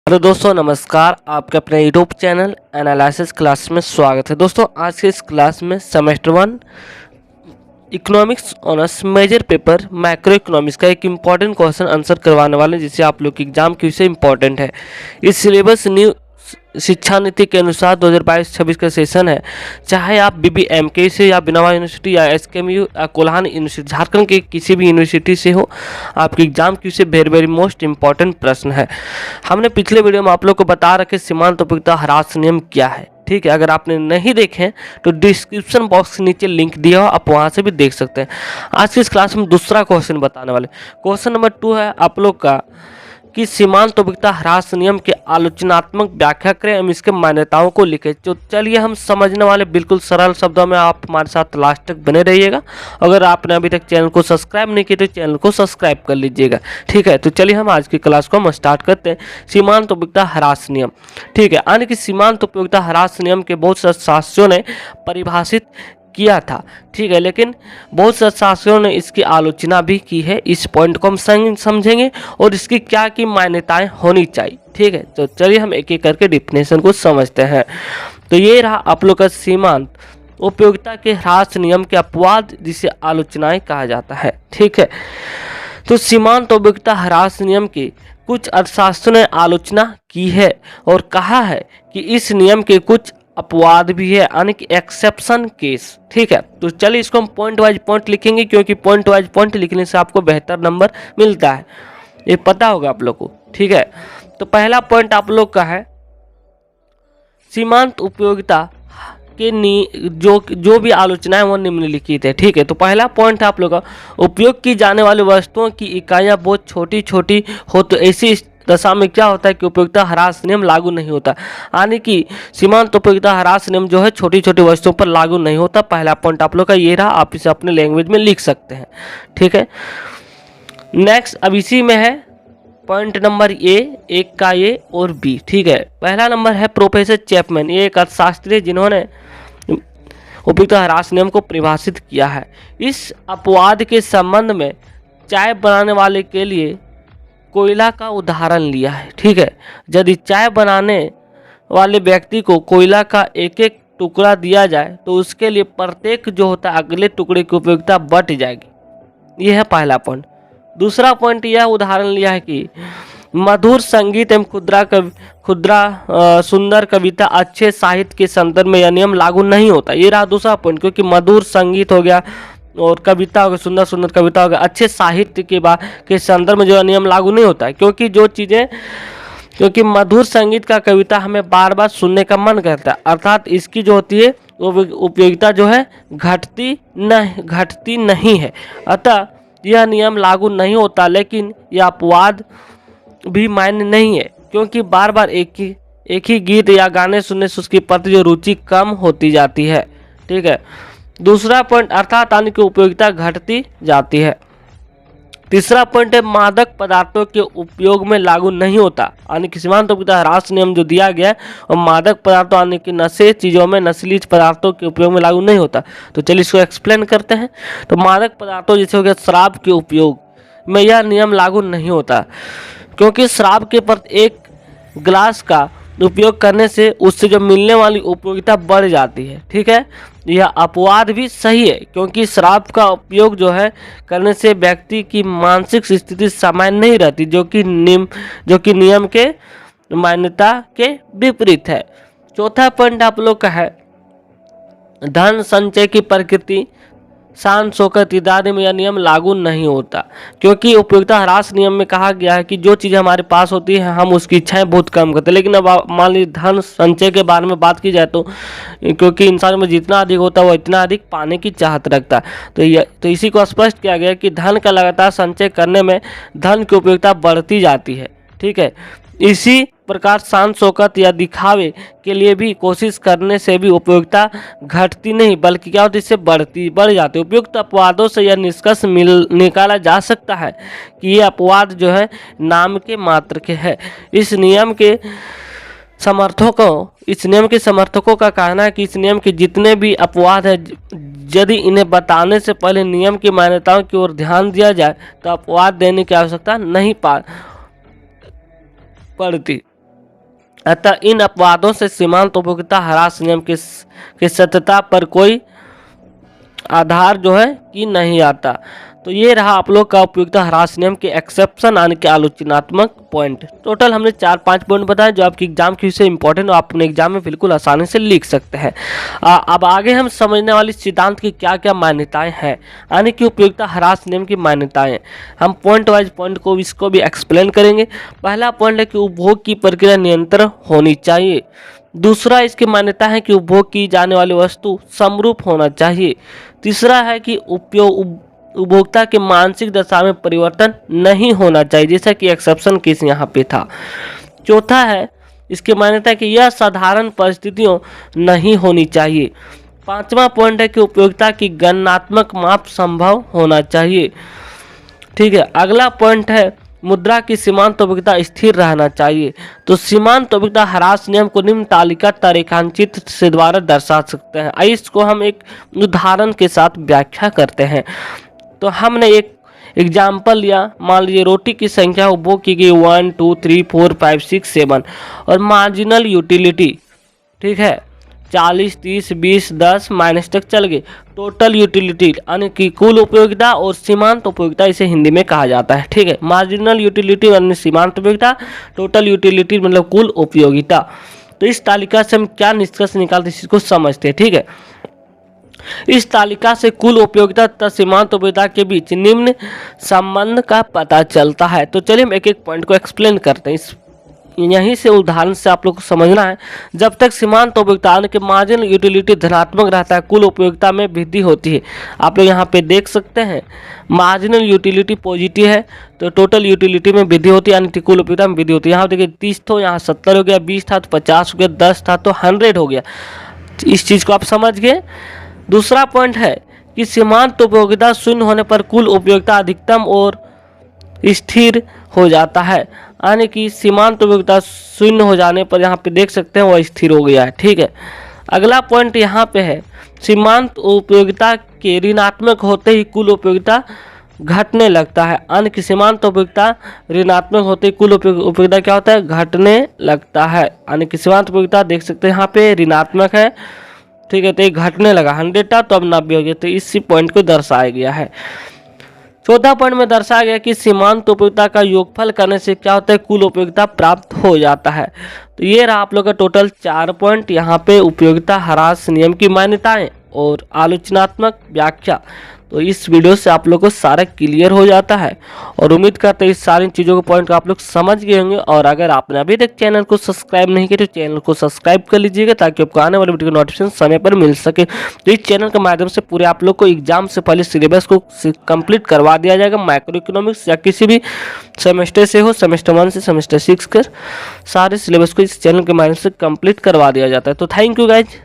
Hello दोस्तों, नमस्कार। आपके अपने यूट्यूब चैनल एनालिसिस क्लास में स्वागत है। दोस्तों, आज के इस क्लास में semester 1 economics honours major paper macro economics का एक इम्पॉर्टेंट क्वेश्चन आंसर करवाने वाले हैं, जिससे आप लोग की एग्जाम क्यों से इम्पॉर्टेंट है। इस सिलेबस न्यू शिक्षा नीति के अनुसार 2022-26 का सेशन है। चाहे आप BBMK से या बिनावा यूनिवर्सिटी या SKMU या कोल्हान यूनिवर्सिटी झारखंड के किसी भी यूनिवर्सिटी से हो, आपकी एग्जाम क्यू से वेरी मोस्ट इंपॉर्टेंट प्रश्न है। हमने पिछले वीडियो में आप लोग को बता रखे सीमांत उपयोगिता ह्रास नियम क्या है। ठीक है, अगर आपने नहीं देखे तो डिस्क्रिप्शन बॉक्स के नीचे लिंक दिया हो, आप वहां से भी देख सकते हैं। आज की इस क्लास में दूसरा क्वेश्चन बताने वाले। क्वेश्चन नंबर 2 है आप लोग का कि सीमांत उपयोगिता ह्रास नियम के आलोचनात्मक व्याख्या करें एवं इसके मान्यताओं को लिखें। तो चलिए हम समझने वाले बिल्कुल सरल शब्दों में, आप हमारे साथ लास्ट तक बने रहिएगा। अगर आपने अभी तक चैनल को सब्सक्राइब नहीं किया तो चैनल को सब्सक्राइब कर लीजिएगा। ठीक है, तो चलिए हम आज की क्लास को हम स्टार्ट करते हैं। सीमांत उपयोगिता ह्रास नियम। ठीक है, यानी कि सीमांत उपयोगिता ह्रास नियम के बहुत से शास्त्रियों ने परिभाषित किया था। ठीक है, लेकिन बहुत से शास्त्रियों ने इसकी आलोचना भी की है। इस पॉइंट को हम समझेंगे और इसकी क्या की मान्यताएं होनी चाहिए। ठीक है, तो चलिए हम एक एक करके डिफिनेशन को समझते हैं। तो ये रहा आप लोग का सीमांत उपयोगिता के ह्रास नियम के अपवाद, जिसे आलोचनाएं कहा जाता है। ठीक है, तो सीमांत उपयोगिता ह्रास नियम की कुछ अर्थशास्त्रियों ने आलोचना की है और कहा है कि इस नियम के कुछ अपवाद भी है, यानी कि एक्सेप्शन केस। ठीक है, तो चलिए इसको हम पॉइंट वाइज पॉइंट लिखेंगे, क्योंकि पॉइंट वाइज पॉइंट लिखने से आपको बेहतर नंबर मिलता है, ये पता होगा आप लोग को। ठीक है, तो पहला पॉइंट आप लोग का है सीमांत उपयोगिता के जो भी आलोचना है वो निम्नलिखित है। ठीक है, तो पहला पॉइंट आप लोग का उपयोग की जाने वाली वस्तुओं की इकाइयाँ बहुत छोटी छोटी हो तो ऐसी दशा में क्या होता है कि उपयोगिता ह्रास नियम लागू नहीं होता, यानी कि सीमांत उपयोगिता ह्रास नियम जो है छोटी छोटी वस्तुओं पर लागू नहीं होता। पहला पॉइंट आप लोग का ये रहा, आप इसे अपने लैंग्वेज में लिख सकते हैं। ठीक है, नेक्स्ट अब इसी में है पॉइंट नंबर एक का ए और बी। ठीक है, पहला नंबर है प्रोफेसर चैपमैन, ये एक अर्थशास्त्री जिन्होंने उपयोगिता ह्रास नियम को परिभाषित किया है। इस अपवाद के संबंध में चाय बनाने वाले के लिए कोयला का उदाहरण लिया है। ठीक है, यदि चाय बनाने वाले व्यक्ति को कोयला का एक एक टुकड़ा दिया जाए तो उसके लिए प्रत्येक जो होता है अगले टुकड़े की उपयोगिता बढ़ जाएगी। यह है पहला पॉइंट। दूसरा पॉइंट यह उदाहरण लिया है कि मधुर संगीत एवं खुदरा सुंदर कविता अच्छे साहित्य के संदर्भ में यह नियम लागू नहीं होता। ये रहा दूसरा पॉइंट, क्योंकि मधुर संगीत हो गया और कविता हो गया, सुंदर सुंदर कविता हो गया, अच्छे साहित्य के संदर्भ में जो नियम लागू नहीं होता है, क्योंकि मधुर संगीत का कविता हमें बार बार सुनने का मन करता है, अर्थात इसकी जो होती है वो उपयोगिता जो है घटती नहीं है। अतः यह नियम लागू नहीं होता, लेकिन यह अपवाद भी मान्य नहीं है, क्योंकि बार बार एक ही गीत या गाने सुनने से उसकी प्रति जो रुचि कम होती जाती है। ठीक है, दूसरा पॉइंट अर्थात यानी कि उपयोगिता घटती जाती है। तीसरा पॉइंट है मादक पदार्थों के उपयोग में लागू नहीं होता, यानी कि सीमांत उपयोगिता ह्रास नियम जो दिया गया है और मादक पदार्थों यानी कि नशे चीज़ों में नशीली पदार्थों के उपयोग में लागू नहीं होता। तो चलिए इसको एक्सप्लेन करते हैं। तो मादक पदार्थों जैसे हो गया शराब के उपयोग में यह नियम लागू नहीं होता, क्योंकि शराब के प्रति एक गिलास का उपयोग करने से उससे जो मिलने वाली उपयोगिता बढ़ जाती है। ठीक है, यह अपवाद भी सही है, क्योंकि शराब का उपयोग जो है करने से व्यक्ति की मानसिक स्थिति सामान्य नहीं रहती, जो कि नियम के मान्यता के विपरीत है। चौथा पॉइंट आप लोग का है धन संचय की प्रकृति शान शौकत इत्यादि में यह नियम लागू नहीं होता, क्योंकि उपयोगिता ह्रास नियम में कहा गया है कि जो चीज़ हमारे पास होती है हम उसकी इच्छाएं बहुत कम करते हैं। लेकिन अब मान लीजिए धन संचय के बारे में बात की जाए तो क्योंकि इंसान में जितना अधिक होता है वो इतना अधिक पाने की चाहत रखता है। तो इसी को स्पष्ट किया गया कि धन का लगातार संचय करने में धन की उपयोगिता बढ़ती जाती है। ठीक है, इसी प्रकार शान शौकत या दिखावे के लिए भी कोशिश करने से भी उपयोगिता घटती नहीं, बल्कि क्या होती है, इससे बढ़ जाती है। उपयुक्त अपवादों से यह निष्कर्ष निकाला जा सकता है कि ये अपवाद जो है नाम के मात्र के है। इस नियम के समर्थकों का कहना है कि इस नियम के जितने भी अपवाद है, यदि इन्हें बताने से पहले नियम की मान्यताओं की ओर ध्यान दिया जाए तो अपवाद देने की आवश्यकता नहीं पड़ती। अतः इन अपवादों से सीमांत उपयोगिता ह्रास नियम की सत्यता पर कोई आधार जो है कि नहीं आता। तो ये रहा आप लोग का उपयोगिता ह्रास नियम के एक्सेप्शन आने के आलोचनात्मक पॉइंट। टोटल हमने 4-5 पॉइंट बताए जो आपकी एग्जाम की विषय इंपॉर्टेंट और आप अपने एग्जाम में बिल्कुल आसानी से लिख सकते हैं। अब आगे हम समझने वाली सिद्धांत की क्या क्या मान्यताएं हैं, यानी कि उपयोगिता ह्रास नियम की मान्यताएं। हम पॉइंट वाइज पॉइंट को इसको भी एक्सप्लेन करेंगे। पहला पॉइंट है कि उपभोग की प्रक्रिया नियंत्रण होनी चाहिए। दूसरा, इसकी मान्यता है कि उपभोग की जाने वाली वस्तु समरूप होना चाहिए। तीसरा है कि उपभोक्ता के मानसिक दशा में परिवर्तन नहीं होना चाहिए, जैसा कि एक्सेप्शन केस यहाँ पे था। चौथा है इसकी मान्यता है कि यह साधारण परिस्थितियों नहीं होनी चाहिए। पांचवा पॉइंट है कि उपयोगिता की गणनात्मक माप संभव होना चाहिए। ठीक है, अगला पॉइंट है मुद्रा की सीमांत उपयोगिता स्थिर रहना चाहिए। तो सीमांत उपयोगिता ह्रास नियम को निम्न तालिका रेखांकित से द्वारा दर्शा सकते हैं। आइए इसको हम एक उदाहरण के साथ व्याख्या करते हैं। तो हमने एक एग्जाम्पल लिया, मान लीजिए रोटी की संख्या उपभोग की गई 1 2 3 4 5 6 7 और मार्जिनल यूटिलिटी, ठीक है, 40 30 20 10 माइनस तक चल गए। टोटल यूटिलिटी यानी कि कुल उपयोगिता और सीमांत उपयोगिता इसे हिंदी में कहा जाता है। ठीक है, मार्जिनल यूटिलिटी यानी सीमांत उपयोगिता, टोटल यूटिलिटी मतलब कुल उपयोगिता। तो इस तालिका से हम क्या निष्कर्ष निकालते हैं इसको समझते हैं। ठीक है, इस तालिका से कुल उपयोगिता तथा सीमांत उपयोगिता के बीच निम्न संबंध का पता चलता है। तो चलिए हम एक एक पॉइंट को एक्सप्लेन करते हैं। यहीं से उदाहरण से आप लोग को समझना है। जब तक सीमांत उपयोगिता के मार्जिनल यूटिलिटी धनात्मक रहता है, कुल उपयोगिता में वृद्धि होती है। आप लोग यहाँ पे देख सकते हैं मार्जिनल यूटिलिटी पॉजिटिव है तो टोटल यूटिलिटी में वृद्धि होती है, यानी कि कुल उपयोगिता में वृद्धि होती है। यहाँ देखिए 30 था, यहाँ 70 हो गया, 20 था तो 50 हो गया, 10 था तो 100 हो गया। इस चीज़ को आप समझ गए। दूसरा पॉइंट है कि सीमांत उपयोगिता शून्य होने पर कुल उपयोगिता अधिकतम और स्थिर हो जाता है, यानी कि सीमांत उपयोगिता शून्य हो जाने पर यहाँ पे देख सकते हैं वह स्थिर हो गया है। ठीक है, अगला पॉइंट यहाँ पे है सीमांत उपयोगिता के ऋणात्मक होते ही कुल उपयोगिता घटने लगता है, यानी कि सीमांत उपयोगिता ऋणात्मक होते ही कुल उपयोगिता क्या होता है, घटने लगता है। यानी कि सीमांत उपयोगिता देख सकते हैं यहाँ पे ऋणात्मक है, ठीक है, तो ये घटने लगा 100 था तो अब 90 हो गया। तो इसी पॉइंट को दर्शाया गया है। चौथा पॉइंट में दर्शाया गया कि सीमांत उपयोगिता का योगफल करने से क्या होता है, कुल उपयोगिता प्राप्त हो जाता है। तो ये रहा आप लोग का टोटल 4 पॉइंट यहाँ पे उपयोगिता ह्रास नियम की मान्यताएं और आलोचनात्मक व्याख्या। तो इस वीडियो से आप लोग को सारा क्लियर हो जाता है और उम्मीद करते हैं इस सारी चीज़ों को पॉइंट को आप लोग समझ गए होंगे। और अगर आपने अभी तक चैनल को सब्सक्राइब नहीं किया तो चैनल को सब्सक्राइब कर लीजिएगा ताकि आपको आने वाले वीडियो का नोटिफिकेशन समय पर मिल सके। तो इस चैनल के माध्यम से पूरे आप लोग को एग्जाम से पहले सिलेबस को कंप्लीट करवा दिया जाएगा। माइक्रो इकोनॉमिक्स या किसी भी सेमेस्टर से हो, सेमेस्टर 1 से सेमेस्टर 6 कर सारे सिलेबस को इस चैनल के माध्यम से कंप्लीट करवा दिया जाता है। तो थैंक यू गाइज।